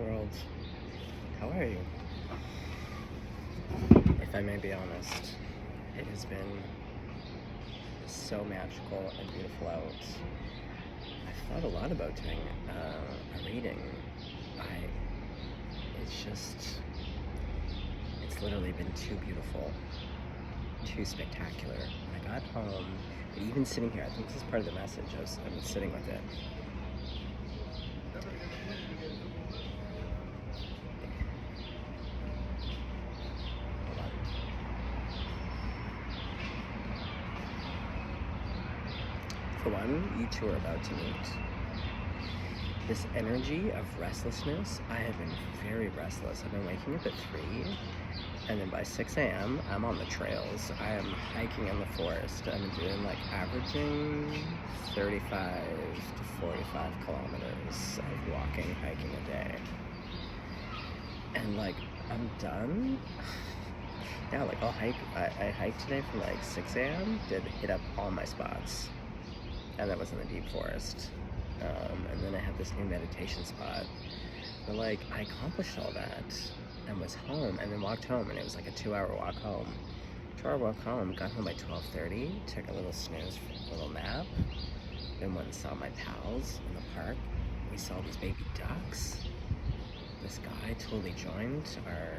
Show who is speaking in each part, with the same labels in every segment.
Speaker 1: world. How are you? If I may be honest, it has been so magical and beautiful out. I've thought a lot about doing a reading. It's literally been too beautiful, too spectacular. When I got home, but even sitting here, I think this is part of the message. I've been sitting with it. For one, you two are about to meet. This energy of restlessness, I have been very restless. I've been waking up at 3, and then by 6 a.m., I'm on the trails. I am hiking in the forest. I'm doing averaging 35 to 45 kilometers of walking, hiking a day. And I'm done. Yeah, I'll hike. I hiked today from 6 a.m. Did hit up all my spots. And that was in the deep forest. And then I have this new meditation spot. But I accomplished all that and was home and then walked home, and it was a 2-hour walk home. 2-hour walk home, got home by 12:30, took a little snooze, a little nap, then went and saw my pals in the park. We saw these baby ducks. This guy totally joined our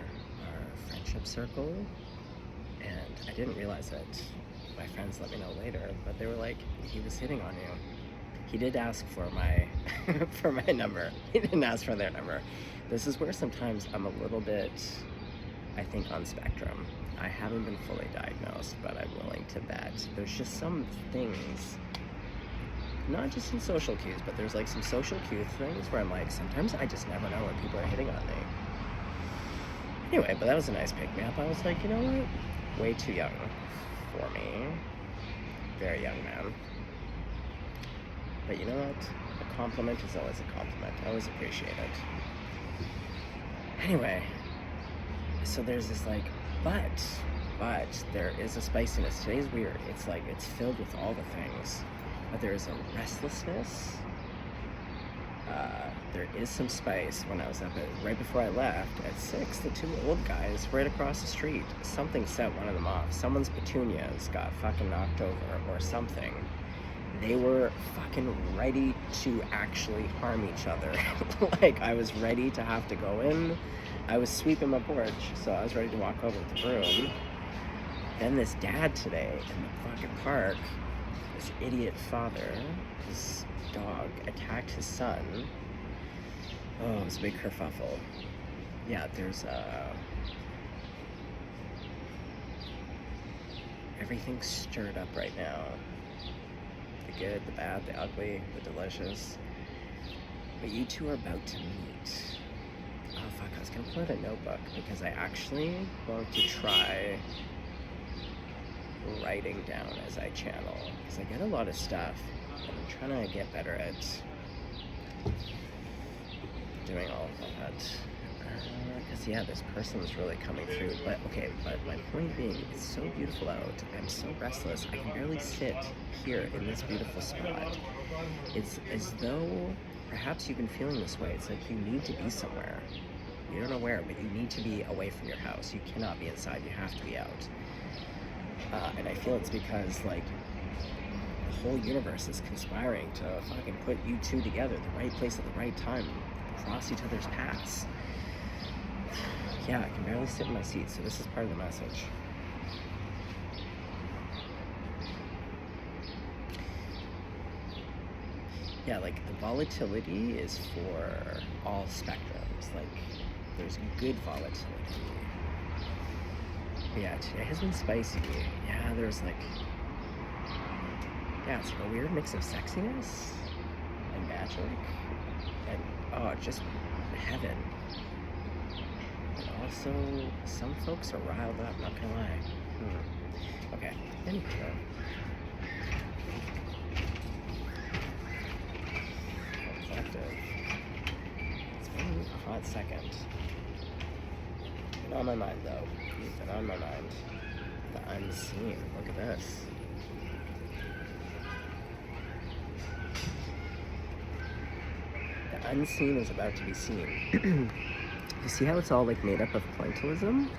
Speaker 1: friendship circle, and I didn't realize it. My friends let me know later, but they were like, he was hitting on you. He did ask for my for my number. He didn't ask for their number. This is where sometimes I'm a little bit, I think, on spectrum. I haven't been fully diagnosed, but I'm willing to bet there's just some things, not just in social cues, but there's some social cue things where I'm sometimes I just never know when people are hitting on me. Anyway, but that was a nice pick-me-up. I was you know what? Way too young for me. Very young man. But you know what? A compliment is always a compliment. I always appreciate it. Anyway, so there's this but there is a spiciness. Today's weird. It's it's filled with all the things. But there is a restlessness. There is some spice. When I was up right before I left at 6, the 2 old guys right across the street, something set one of them off. Someone's petunias got fucking knocked over or something. They were fucking ready to actually harm each other. I was ready to have to go in. I was sweeping my porch, so I was ready to walk over with the broom. Then this dad today in the fucking park, this idiot father, his dog attacked his son. Oh, it was a big kerfuffle. Yeah, there's everything's stirred up right now. The good, the bad, the ugly, the delicious. But you two are about to meet. Oh fuck, I was gonna pull out a notebook because I actually want to try writing down as I channel. Because I get a lot of stuff, and I'm trying to get better at doing all of that. Because yeah, this person's really coming through. But my point being, it's so beautiful out. I'm so restless. I can barely sit here in this beautiful spot. It's as though perhaps you've been feeling this way. It's you need to be somewhere. You don't know where, but you need to be away from your house. You cannot be inside. You have to be out. And I feel it's because the whole universe is conspiring to fucking put you two together, the right place at the right time, cross each other's paths. Yeah, I can barely sit in my seat, so this is part of the message. Yeah, the volatility is for all spectrums. There's good volatility. But yeah, today has been spicy. Yeah, there's yeah, it's a weird mix of sexiness and magic and just heaven. And also, some folks are riled up, not gonna lie. Okay, anyway. Reflective. It's been a hot second. Been on my mind though. Been on my mind. The unseen. Look at this. unseen is about to be seen. You see how it's all like made up of pointillism?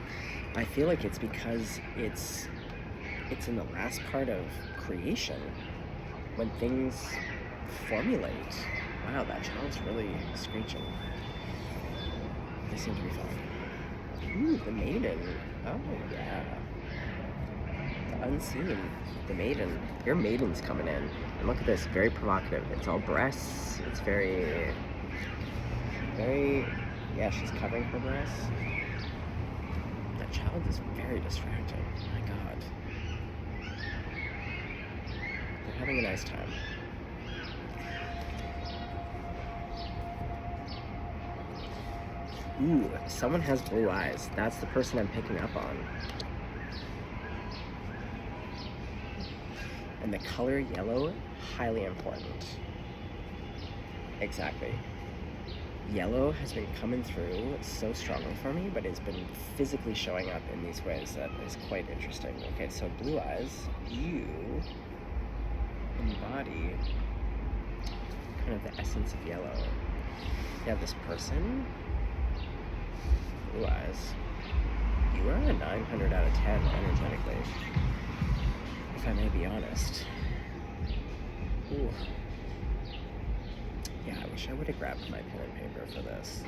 Speaker 1: I feel like it's because it's in the last part of creation when things formulate. Wow, that child's really screeching. They seem to be fine. Ooh, the maiden. Oh yeah. The unseen. The maiden. Your maiden's coming in. And look at this, very provocative. It's all breasts. It's very, yeah, she's covering her breasts. That child is very distracting. My God. They're having a nice time. Ooh, someone has blue eyes. That's the person I'm picking up on. And the color yellow, highly important. Exactly. Yellow has been coming through so strongly for me, but it's been physically showing up in these ways that is quite interesting. Okay, so blue eyes, you embody kind of the essence of yellow. You have this person, blue eyes. You are a 900 out of 10 energetically, if I may be honest. Ooh. Yeah, I wish I would have grabbed my pen and paper for this.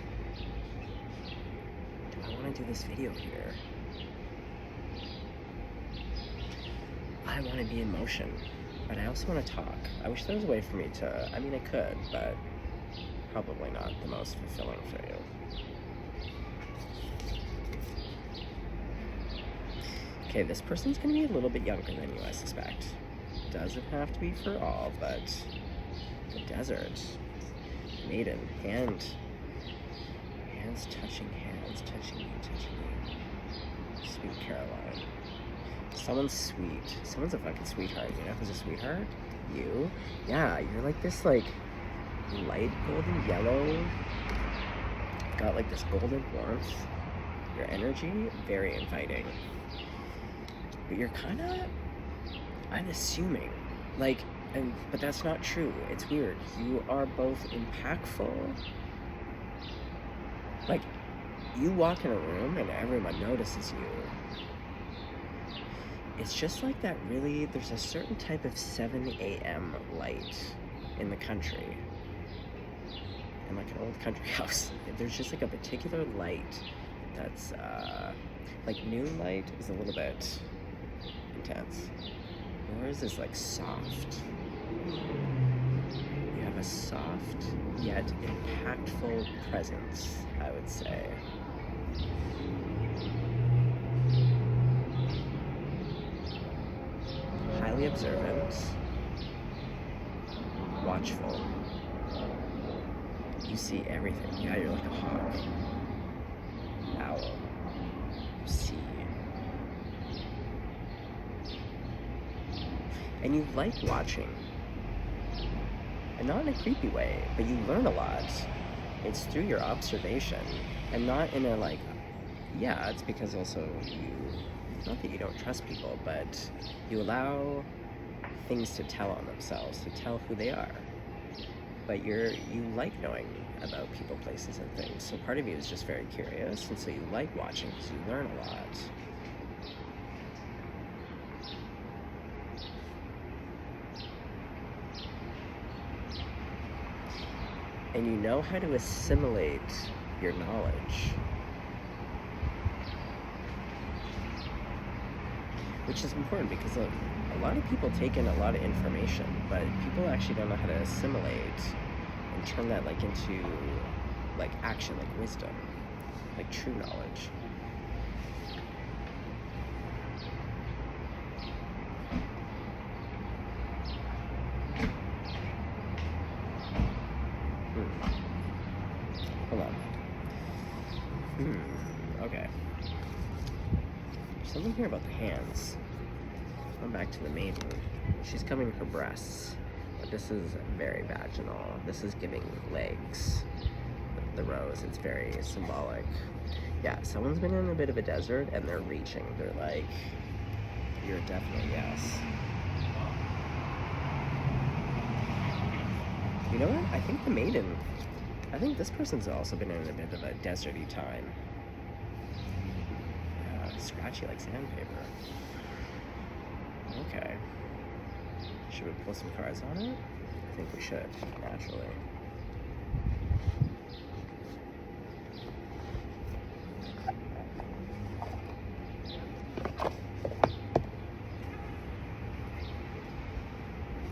Speaker 1: Do I want to do this video here? I want to be in motion, but I also want to talk. I wish there was a way for me to, I mean I could, but probably not the most fulfilling for you. Okay, this person's going to be a little bit younger than you, I suspect. Doesn't have to be for all, but the desert. Maiden, hands touching you. Sweet Caroline. Someone's sweet. Someone's a fucking sweetheart. You know who's a sweetheart? You. Yeah, you're like this like light golden yellow. Got like this golden warmth. Your energy, very inviting. But you're kind of unassuming. Like, but that's not true. It's weird. You are both impactful. Like, you walk in a room and everyone notices you. It's just like that really, there's a certain type of 7 a.m. light in the country. In like an old country house. There's just like a particular light that's, like noon light is a little bit intense. Yours is like soft. You have a soft yet impactful presence, I would say. Highly observant, watchful. You see everything. Yeah, you're like a hawk. Owl. You see. And you like watching. And not in a creepy way, but you learn a lot. It's through your observation, and not in a like, yeah, it's because also you, not that you don't trust people, but you allow things to tell on themselves, to tell who they are. But you like knowing about people, places, and things. So part of you is just very curious, and so you like watching because you learn a lot. And you know how to assimilate your knowledge. Which is important because a lot of people take in a lot of information, but people actually don't know how to assimilate and turn that like into like action, like wisdom, like true knowledge. Hold on. Okay. There's something here about the hands. Going back to the maiden. She's covering her breasts, but this is very vaginal. This is giving legs. The rose, it's very symbolic. Yeah, someone's been in a bit of a desert and they're reaching. They're like, you're definitely yes. You know what? I think the maiden I think this person's also been in a bit of a deserty time. Scratchy like sandpaper. Okay. Should we pull some cards on it? I think we should, naturally.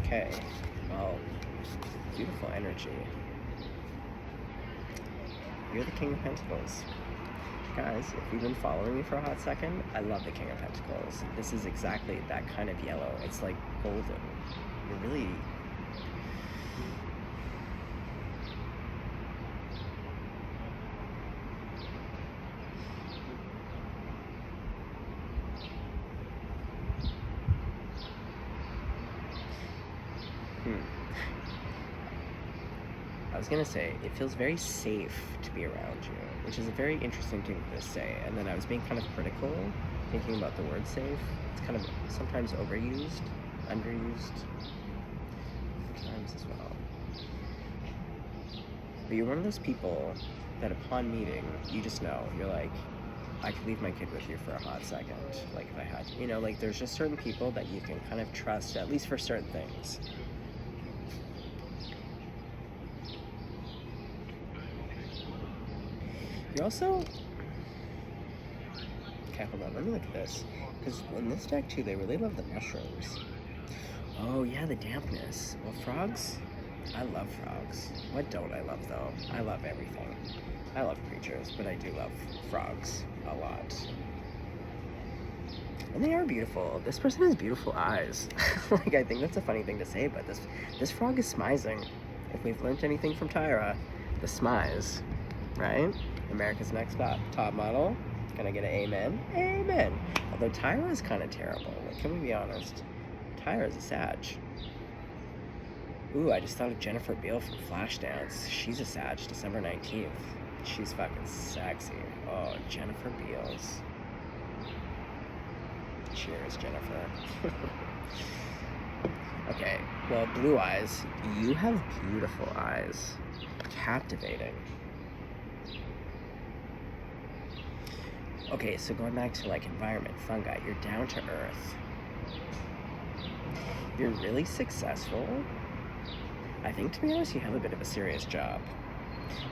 Speaker 1: Okay, well, beautiful energy. You're the King of Pentacles. Guys, if you've been following me for a hot second, I love the King of Pentacles. This is exactly that kind of yellow. It's like golden. You're really... I was gonna say, it feels very safe to be around you, which is a very interesting thing to say. And then I was being kind of critical, thinking about the word safe. It's kind of sometimes overused, underused, sometimes as well. But you're one of those people that upon meeting, you just know, you're like, I could leave my kid with you for a hot second, like if I had to. You know, like there's just certain people that you can kind of trust, at least for certain things. You're also... Okay, hold on, let me look at this. Because in this deck too, they really love the mushrooms. Oh yeah, the dampness. Well, frogs, I love frogs. What don't I love though? I love everything. I love creatures, but I do love frogs a lot. And they are beautiful. This person has beautiful eyes. Like, I think that's a funny thing to say, but this frog is smizing. If we've learned anything from Tyra, the smize, right? America's Next Top Model. Can I get an amen? Amen. Although Tyra is kind of terrible. Like, can we be honest? Tyra is a Sag. Ooh, I just thought of Jennifer Beal from Flashdance. She's a Sag, December 19th. She's fucking sexy. Oh, Jennifer Beals. Cheers, Jennifer. Okay, well, blue eyes. You have beautiful eyes. Captivating. Okay, so going back to like environment, fungi, you're down to earth. You're really successful. I think, to be honest, you have a bit of a serious job.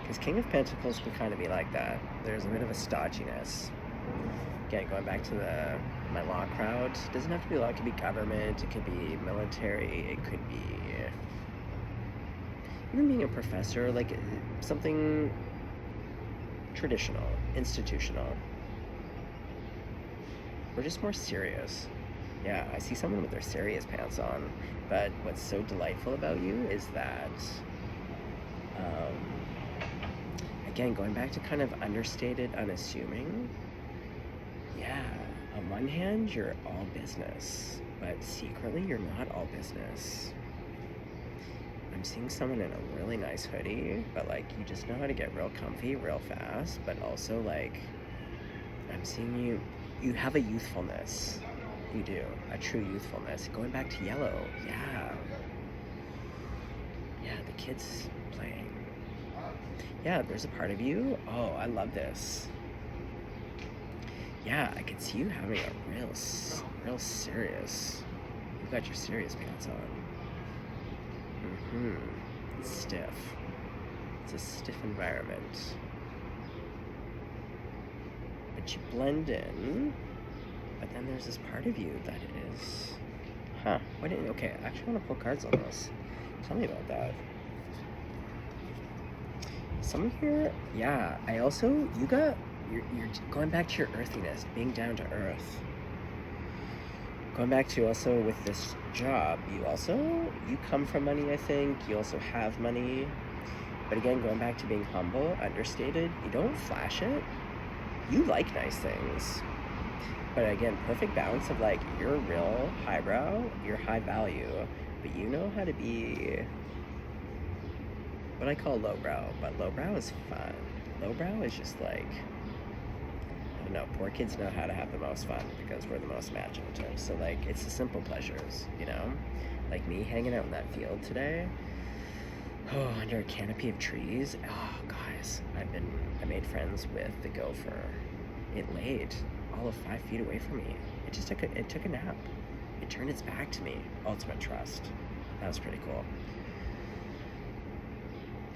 Speaker 1: Because King of Pentacles can kind of be like that. There's a bit of a stodginess. Again, going back to my law crowd, it doesn't have to be law, it could be government, it could be military, it could be even being a professor, like something traditional, institutional. Or just more serious. Yeah, I see someone with their serious pants on, but what's so delightful about you is that, again, going back to kind of understated, unassuming, yeah, on one hand, you're all business, but secretly, you're not all business. I'm seeing someone in a really nice hoodie, but like, you just know how to get real comfy real fast, but also like, I'm seeing you have a youthfulness. You do, a true youthfulness. Going back to yellow, yeah. Yeah, the kids playing. Yeah, there's a part of you, oh, I love this. Yeah, I could see you having a real serious, you've got your serious pants on. It's stiff. It's a stiff environment. But you blend in. But then there's this part of you that is... okay, I actually want to pull cards on this. Tell me about that. Someone here, yeah, you're going back to your earthiness, being down to earth. Going back to also with this job, you come from money, I think. You also have money. But again, going back to being humble, understated, you don't flash it. You like nice things. But again, perfect balance of like, you're real highbrow, you're high value, but you know how to be what I call lowbrow, but lowbrow is fun. Lowbrow is just like, I don't know, poor kids know how to have the most fun because we're the most imaginative. So like, it's the simple pleasures, you know? Like me hanging out in that field today, Oh, under a canopy of trees. Oh, guys, I made friends with the gopher. It laid all of 5 feet away from me. It just took a nap. It turned its back to me. Ultimate trust. That was pretty cool.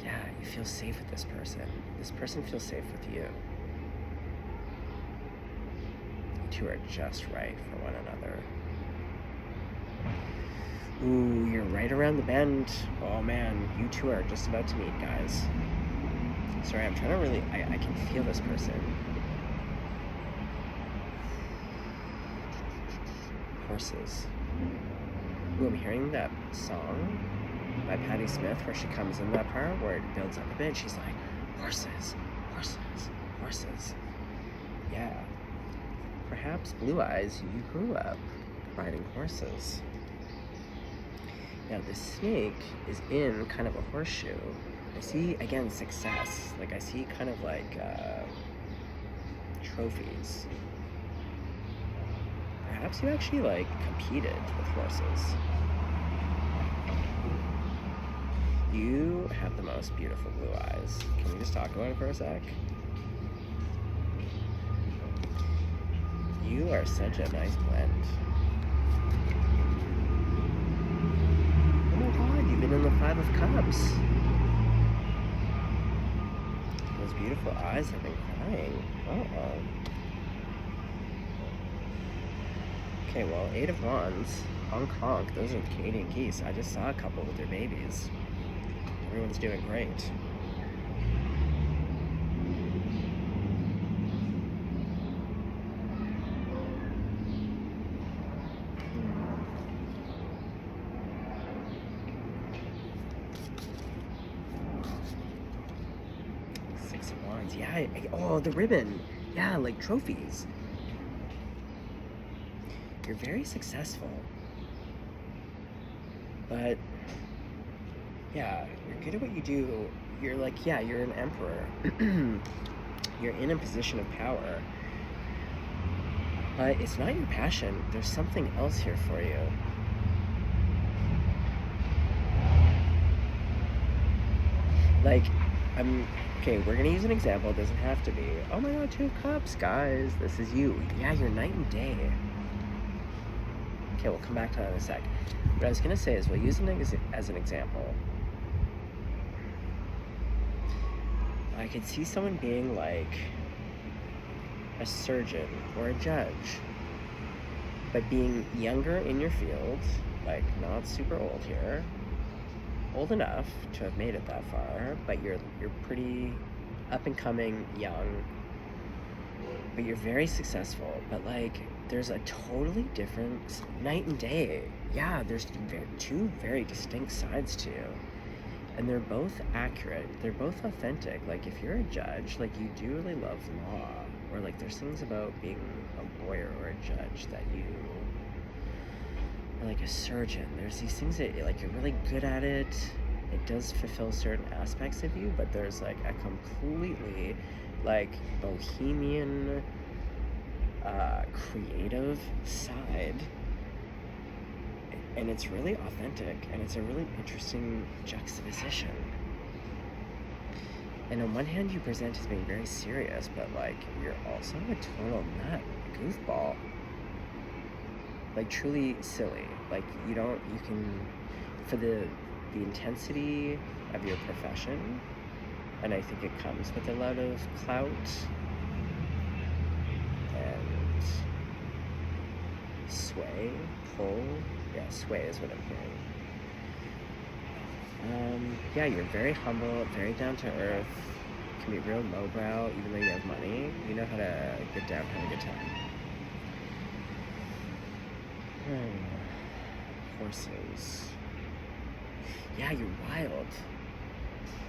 Speaker 1: Yeah, you feel safe with this person. This person feels safe with you. You two are just right for one another. Ooh, you're right around the bend. Oh man, you two are just about to meet, guys. Sorry, I'm trying to really, I can feel this person. Horses. Ooh, I'm hearing that song by Patti Smith where she comes in that part where it builds up a bit. She's like, horses, horses, horses. Yeah. Perhaps Blue Eyes, you grew up riding horses. Now this snake is in kind of a horseshoe. I see, again, success. Like I see kind of like trophies. Perhaps you actually like competed with horses. You have the most beautiful blue eyes. Can we just talk about it for a sec? You are such a nice blend. Oh my god, you've been in the 5 of Cups. Those beautiful eyes have been crying. Uh-oh. Okay, well, 8 of Wands, honk honk, those are the Canadian geese. I just saw a couple with their babies. Everyone's doing great. Yeah, oh, the ribbon. Yeah, like trophies. You're very successful. But, yeah, you're good at what you do. You're like, yeah, you're an emperor. You're in a position of power. But it's not your passion. There's something else here for you. Like, okay, we're gonna use an example. It doesn't have to be, oh my god, 2 of Cups, guys. This is you. Yeah, you're night and day. Okay, we'll come back to that in a sec. What I was gonna say is, we'll use it as an example. I could see someone being like a surgeon or a judge, but being younger in your field, like not super old here, old enough to have made it that far, but you're pretty up and coming, young, but you're very successful. But like, there's a totally different night and day. Yeah, there's 2 very distinct sides to you, and they're both accurate. They're both authentic. Like, if you're a judge, like, you do really love law, or like there's things about being a lawyer or a judge that you, or like a surgeon, there's these things that like you're really good at it. It does fulfill certain aspects of you, but there's like a completely like bohemian creative side, and it's really authentic, and it's a really interesting juxtaposition. And on one hand, you present as being very serious, but like you're also a total nut, goofball, like truly silly. Like you can, for the intensity of your profession, and I think it comes with a lot of clout and sway, pull. Yeah, sway is what I'm hearing. Yeah, you're very humble, very down to earth, can be real lowbrow, even though you have money. You know how to get down, have a good time. Horses. Yeah, you're wild.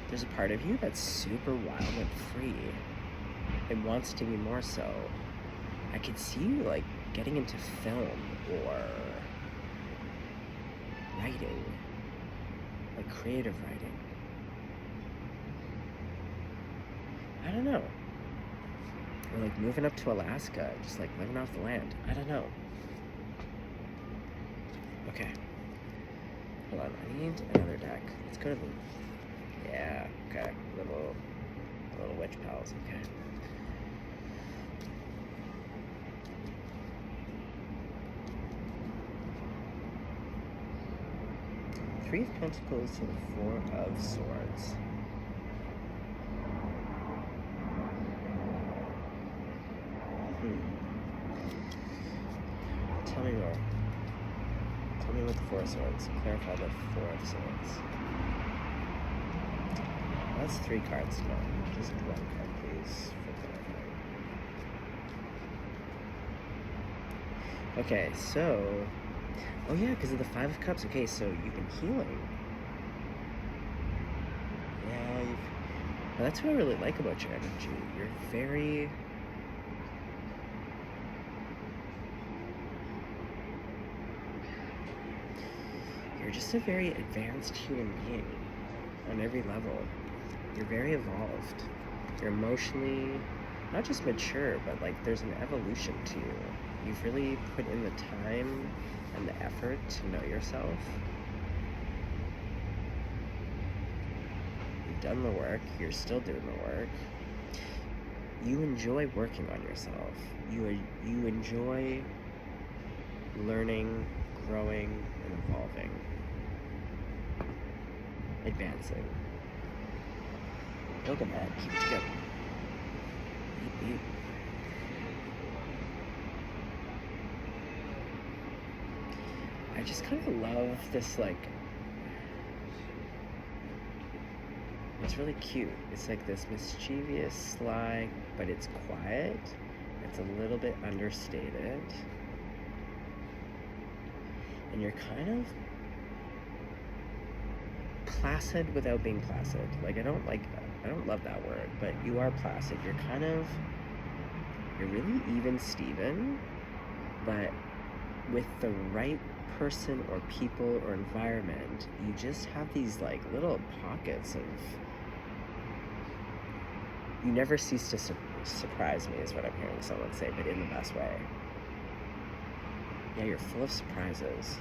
Speaker 1: There's a part of you that's super wild and free. It wants to be more so. I could see you like getting into film or writing, like creative writing. I don't know. Or like moving up to Alaska, just like living off the land. I don't know. Okay. Hold on, I need another deck. Let's go to the switch pals, okay. Three of Pentacles to the Four of Swords. Tell me more. Tell me what the Four of Swords. Clarify the Four of Swords. That's 3 cards now. Just 1 card, please, for clarifying. Okay, so... Oh yeah, because of the 5 of Cups. Okay, so you've been healing. Yeah, well, that's what I really like about your energy. You're very... You're just a very advanced human being on every level. You're very evolved. You're emotionally, not just mature, but like there's an evolution to you. You've really put in the time and the effort to know yourself. You've done the work. You're still doing the work. You enjoy working on yourself. You enjoy learning, growing, and evolving. Advancing. Look at that. Keep it together. Beep, beep. I just kind of love this, like, it's really cute. It's like this mischievous, sly, but it's quiet. It's a little bit understated. And you're kind of placid without being placid. Like, I don't love that word, but you are placid. You're really even Steven, but with the right person or people or environment, you just have these like little pockets of, you never cease to surprise me is what I'm hearing someone say, but in the best way. Yeah, you're full of surprises.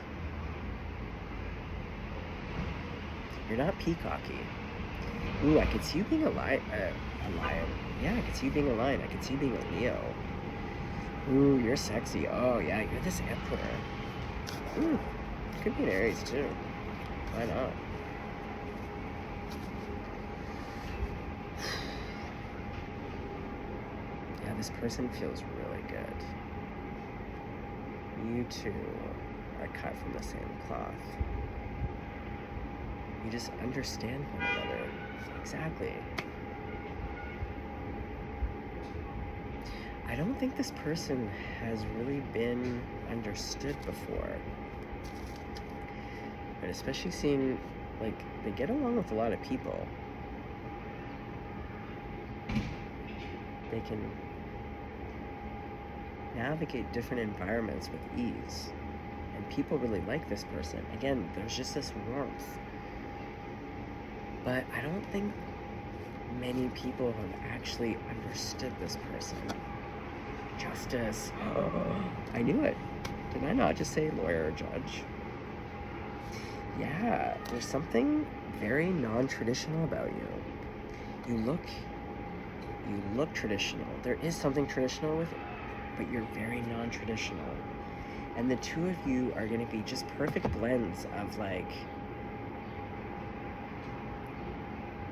Speaker 1: You're not peacocky. Ooh, I could see you being a lion. Yeah, I could see you being a lion. I could see you being a Leo. Ooh, you're sexy. Oh, yeah, you're this emperor. Ooh, could be an Aries, too. Why not? Yeah, this person feels really good. You two are cut from the same cloth. You just understand one another. Exactly. I don't think this person has really been understood before. But especially seeing, like, they get along with a lot of people. They can navigate different environments with ease. And people really like this person. Again, there's just this warmth. But I don't think many people have actually understood this person. Justice. Oh, I knew it. Did I not just say lawyer or judge? Yeah, there's something very non-traditional about you. You look traditional. There is something traditional with it, but you're very non-traditional. And the two of you are going to be just perfect blends of, like,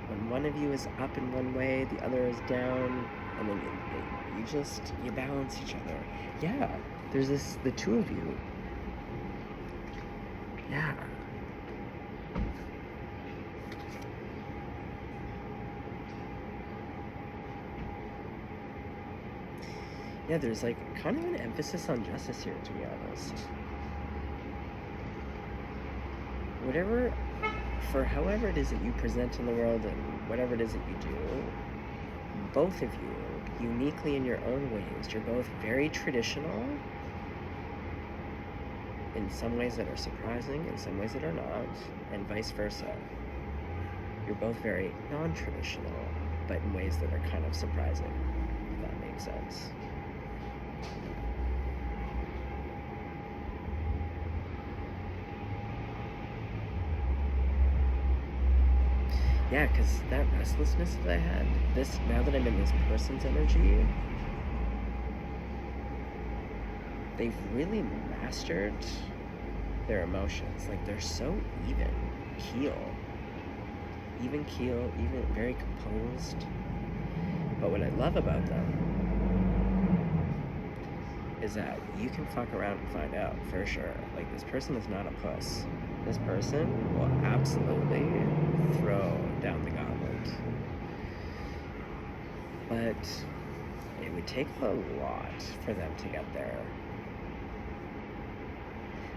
Speaker 1: when one of you is up in one way, the other is down, and then you balance each other. Yeah, there's the two of you. Yeah. Yeah, there's like kind of an emphasis on justice here, to be honest. However it is that you present in the world and whatever it is that you do, both of you, uniquely in your own ways, you're both very traditional in some ways that are surprising, in some ways that are not, and vice versa. You're both very non-traditional, but in ways that are kind of surprising, if that makes sense. Yeah, because that restlessness that I had, now that I'm in this person's energy, they've really mastered their emotions. Like, they're so keel, even very composed. But what I love about them is that you can fuck around and find out for sure. Like, this person is not a puss. This person will absolutely throw down the gauntlet. But it would take a lot for them to get there.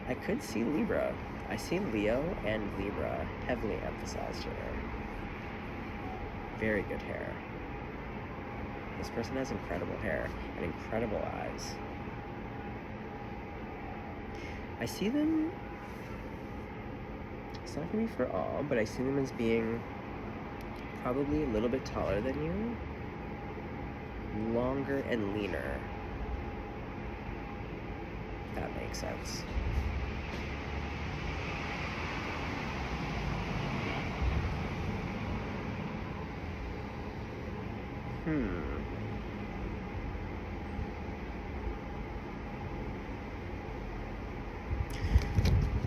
Speaker 1: I could see Libra. I see Leo and Libra heavily emphasized here. Very good hair. This person has incredible hair and incredible eyes. I see them, it's not going to be for all, but I see them as being probably a little bit taller than you, longer and leaner. If that makes sense.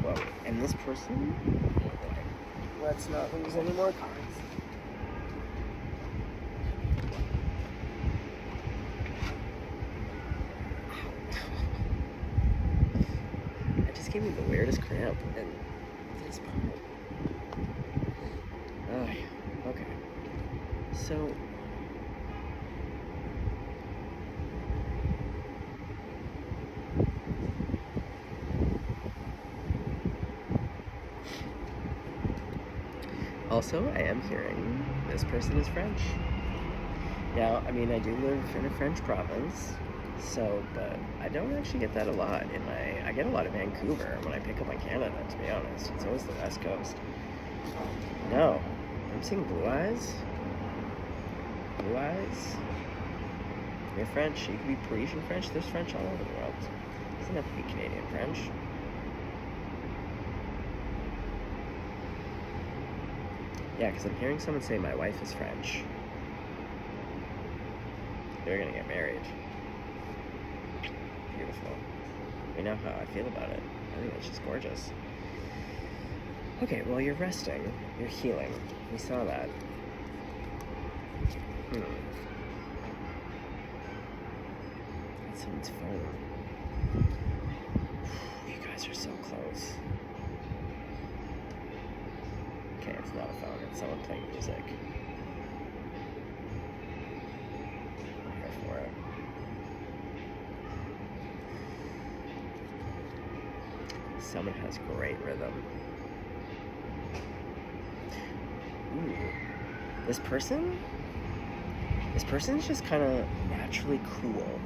Speaker 1: Well, and this person, let's not lose any more cards. It just gave me the weirdest cramp, and this part. Oh, okay. So, also, I am hearing this person is French. Now, I mean, I do live in a French province, so, but I don't actually get that a lot I get a lot of Vancouver when I pick up on Canada, to be honest. It's always the West Coast. No, I'm seeing blue eyes. Blue eyes. You're French. You could be Parisian French. There's French all over the world. It doesn't have to be Canadian French. Yeah, because I'm hearing someone say my wife is French. They're gonna get married. Beautiful. You know how I feel about it. I think it's just gorgeous. Okay, well, you're resting. You're healing. We saw that. That's someone's phone. You guys are so close. Okay, it's not a phone. It's someone playing music. I'm here for it. Someone has great rhythm. Ooh. This person's just kind of naturally cool.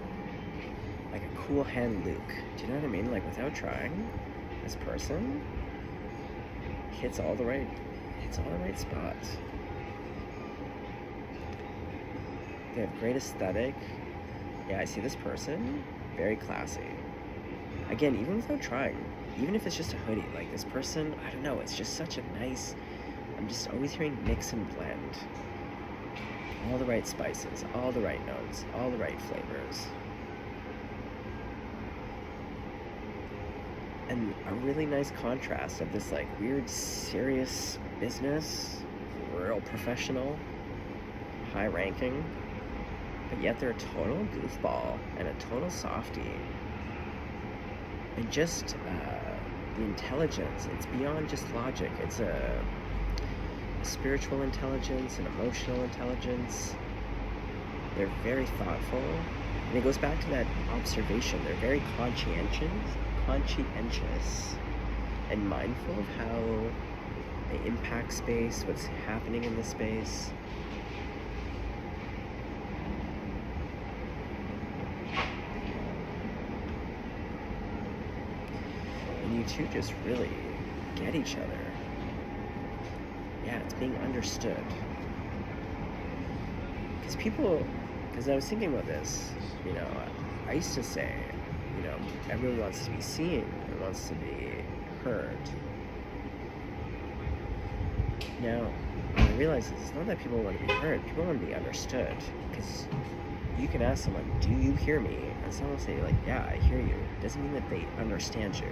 Speaker 1: Like a cool hand Luke. Do you know what I mean? Like, without trying, this person hits all the right spots. They have great aesthetic. Yeah, I see this person, very classy. Again, even without trying, even if it's just a hoodie, like this person, I don't know, it's just such a nice, I'm just always hearing mix and blend. All the right spices, all the right notes, all the right flavors. And a really nice contrast of this like weird serious business, real professional, high ranking, but yet they're a total goofball and a total softie. And just the intelligence, it's beyond just logic. It's a spiritual intelligence, an emotional intelligence. They're very thoughtful. And it goes back to that observation. They're very conscientious and mindful of how they impact space, what's happening in the space. And you two just really get each other. Yeah, it's being understood. Because I was thinking about this, you know, I used to say, you know, everyone wants to be seen and wants to be heard. Now, I realized it's not that people want to be heard, people want to be understood. Because you can ask someone, do you hear me? And someone will say, like, yeah, I hear you. It doesn't mean that they understand you.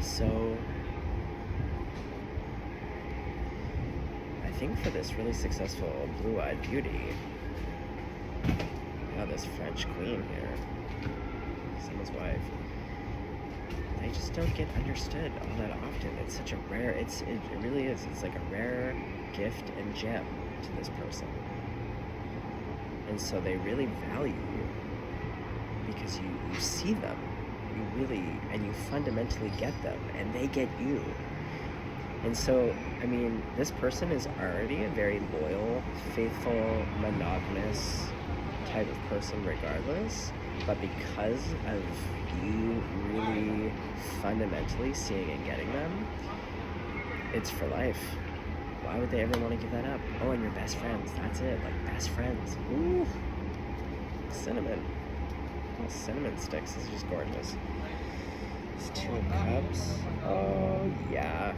Speaker 1: So I think for this really successful blue-eyed beauty, this French queen here, someone's wife, they just don't get understood all that often. It's such a rare, it really is, it's like a rare gift and gem to this person. And so they really value you because you see them, you really, and you fundamentally get them, and they get you. And so, I mean, this person is already a very loyal, faithful, monogamous type of person regardless, but because of you really fundamentally seeing and getting them, it's for life. Why would they ever want to give that up? Oh, and your best friends, that's it, like best friends. Ooh, cinnamon. Oh, cinnamon sticks, this is just gorgeous. It's 2 of Cups. Oh, yeah.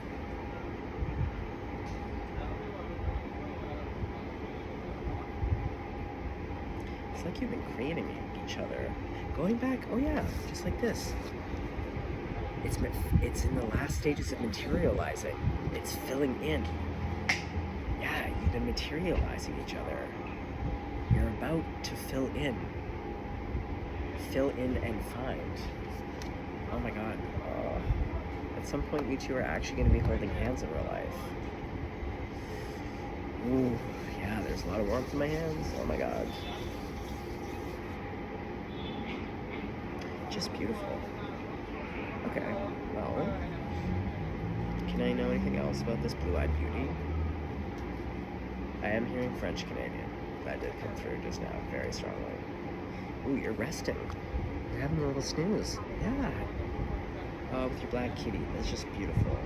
Speaker 1: It's like you've been creating each other. Going back, oh yeah, just like this. It's in the last stages of materializing. It's filling in. Yeah, you've been materializing each other. You're about to fill in. Fill in and find. Oh my God. At some point, you two are actually going to be holding hands in real life. Ooh, yeah, there's a lot of warmth in my hands. Oh my God. Just beautiful. Okay, well, can I know anything else about this blue-eyed beauty? I am hearing French Canadian. That did come through just now very strongly. Ooh, you're resting. You're having a little snooze. Yeah. With your black kitty. That's just beautiful.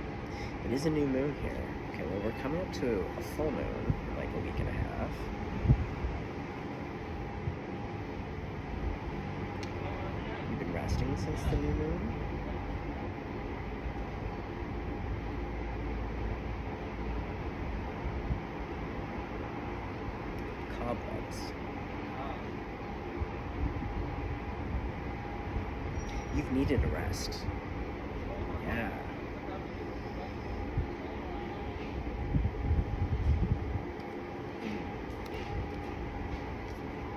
Speaker 1: It is a new moon here. Okay, well, we're coming up to a full moon in like a week and a half. You've been resting since the new moon? Cobwebs. You've needed a rest. Yeah.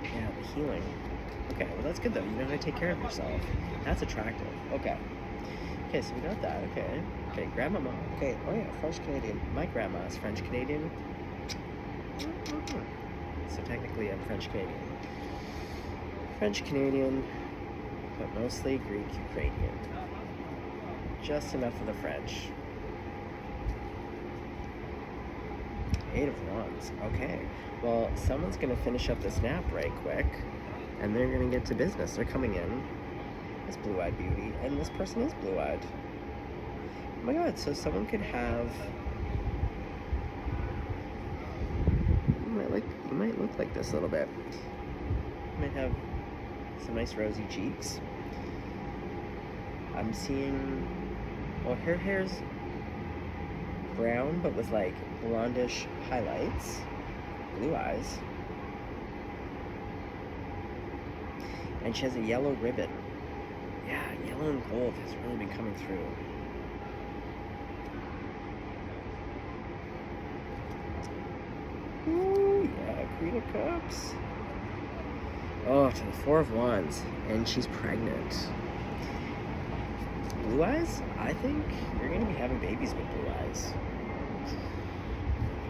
Speaker 1: Yeah, the healing. Okay, well that's good though. You know how to take care of yourself. That's attractive. Okay. Okay, so we got that. Okay. Okay, grandmama. Okay, oh yeah, French Canadian. My grandma is French Canadian. So technically I'm French Canadian. French Canadian, but mostly Greek Ukrainian. Just enough of the French. 8 of Wands. Okay. Well, someone's going to finish up this nap right quick, and they're going to get to business. They're coming in. This blue-eyed beauty, and this person is blue-eyed. Oh my God! So someone could have. You might look like this a little bit. You might have some nice rosy cheeks. I'm seeing. Well, her hair's brown, but with like blondish highlights, blue eyes, and she has a yellow ribbon. Yeah, yellow and gold has really been coming through. Ooh, yeah, Queen of Cups. Oh, to the 4 of Wands, and she's pregnant. Blue eyes? I think you're going to be having babies with blue eyes.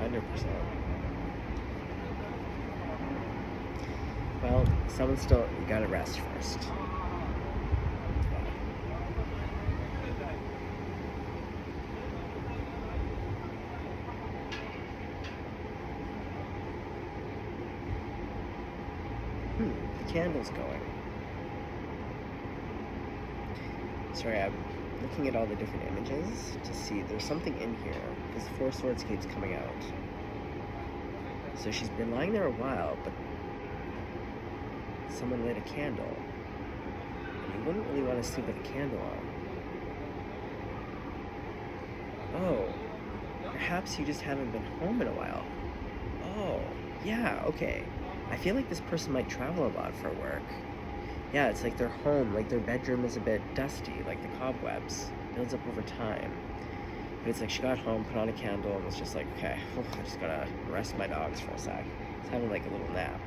Speaker 1: 100%. Well, someone still, you gotta rest first. The candle's going. Sorry, I'm looking at all the different images to see there's something in here. This 4 Swords keeps coming out. So she's been lying there a while, but someone lit a candle. And you wouldn't really want to sleep with a candle on. Oh. Perhaps you just haven't been home in a while. Oh, yeah, okay. I feel like this person might travel a lot for work. Yeah, it's like their home, like their bedroom is a bit dusty, like the cobwebs. Builds up over time. But it's like she got home, put on a candle, and was just like, okay, I just gotta rest my dogs for a sec. It's having like a little nap.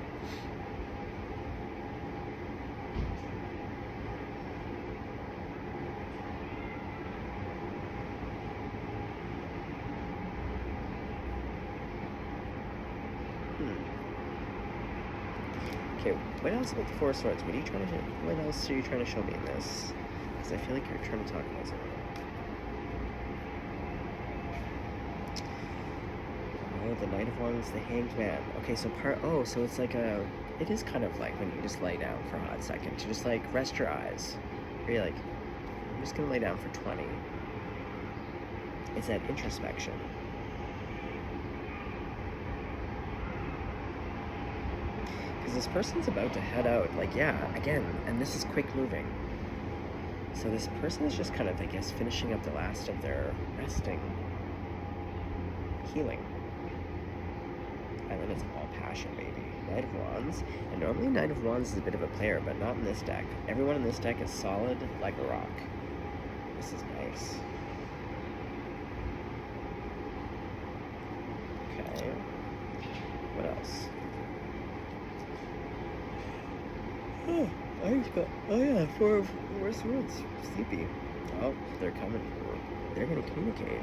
Speaker 1: Okay, what else about the Four of Swords? What else are you trying to show me in this? Because I feel like you're trying to talk about something. Oh, the Knight of Wands, the Hanged Man. Okay, so so it's like it is kind of like when you just lay down for a hot second to just like rest your eyes. Where you're like, I'm just gonna lay down for 20. It's that introspection. Because this person's about to head out, like, yeah, again, and this is quick moving. So this person is just kind of, I guess, finishing up the last of their resting, healing. And then it's all passion, baby. Knight of Wands. And normally Knight of Wands is a bit of a player, but not in this deck. Everyone in this deck is solid like a rock. This is nice. Okay. What else? Oh yeah, Four of Swords. Sleepy. Oh, they're coming. They're gonna communicate.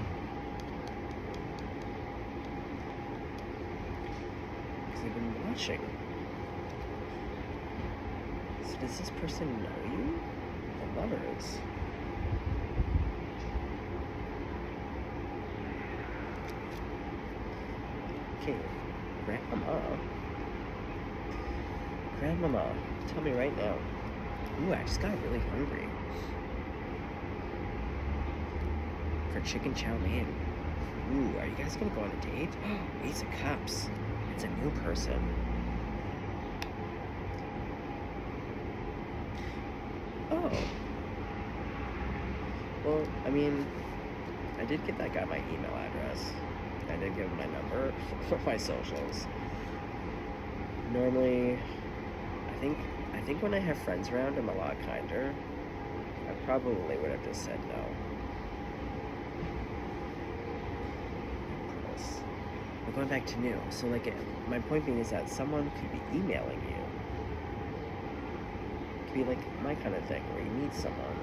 Speaker 1: Because they've been watching. So does this person know you? The Lovers. Okay, Grandmama, tell me right now. Ooh, I just got really hungry. For chicken chow mein. Ooh, are you guys gonna go on a date? Ace of Cups. It's a new person. Oh. Well, I mean, I did give that guy my email address. I did give him my number for my socials. Normally, I think when I have friends around, I'm a lot kinder. I probably would have just said no. We're going back to new. So, like, my point being is that someone could be emailing you. It could be like my kind of thing, where you meet someone,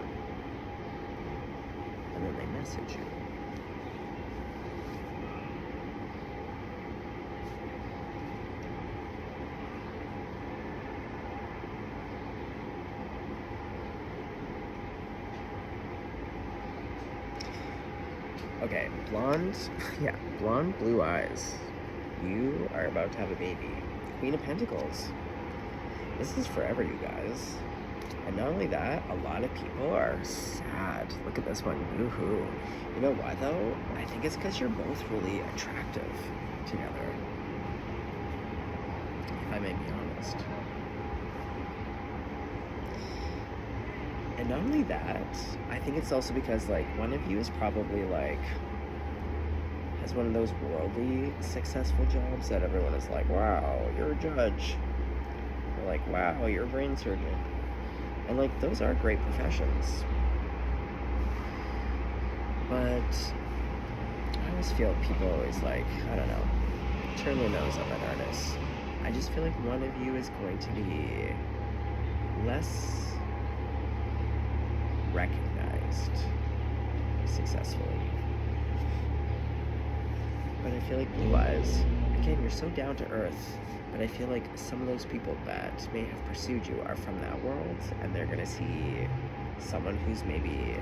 Speaker 1: and then they message you. Okay, blonde, yeah, blonde, blue eyes. You are about to have a baby. Queen of Pentacles. This is forever, you guys. And not only that, a lot of people are sad. Look at this one, woohoo. You know why though? I think it's because you're both really attractive together. If I may be honest. And not only that, I think it's also because, like, one of you is probably, like, has one of those worldly successful jobs that everyone is like, wow, you're a judge. Or like, wow, you're a brain surgeon. And, like, those are great professions. But I always feel people always, like, I don't know, turn their nose up at artists. I just feel like one of you is going to be less recognized successfully. But I feel like blue eyes, again, you're so down to earth, but I feel like some of those people that may have pursued you are from that world, and they're gonna see someone who's maybe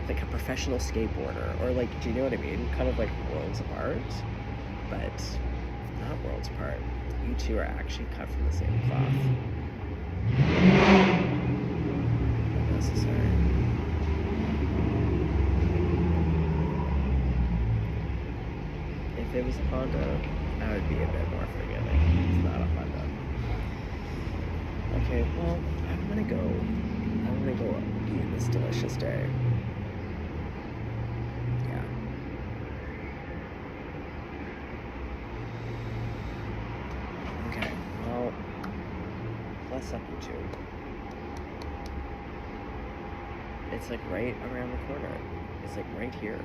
Speaker 1: like a professional skateboarder, or like, do you know what I mean? Kind of like worlds apart, but not worlds apart. You two are actually cut from the same cloth. Necessary. If it was a Honda, I would be a bit more forgiving. It's not a Honda. Okay, well, I'm gonna go eat this delicious day. Yeah. Bless up, you two. It's like right around the corner. It's like right here.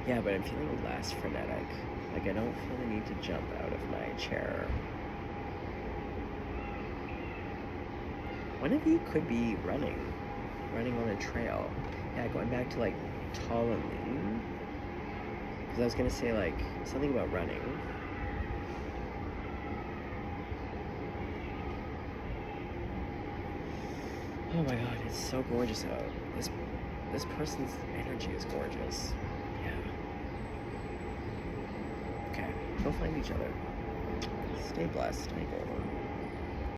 Speaker 1: Yeah, but I'm feeling less frenetic. Like, I don't feel the need to jump out of my chair. One of you could be running on a trail. Yeah, going back to like tall and lean. Because I was gonna say like something about running. Oh my god, it's so gorgeous out. This person's energy is gorgeous. Yeah. Okay, go find each other. Stay blessed. Stay golden.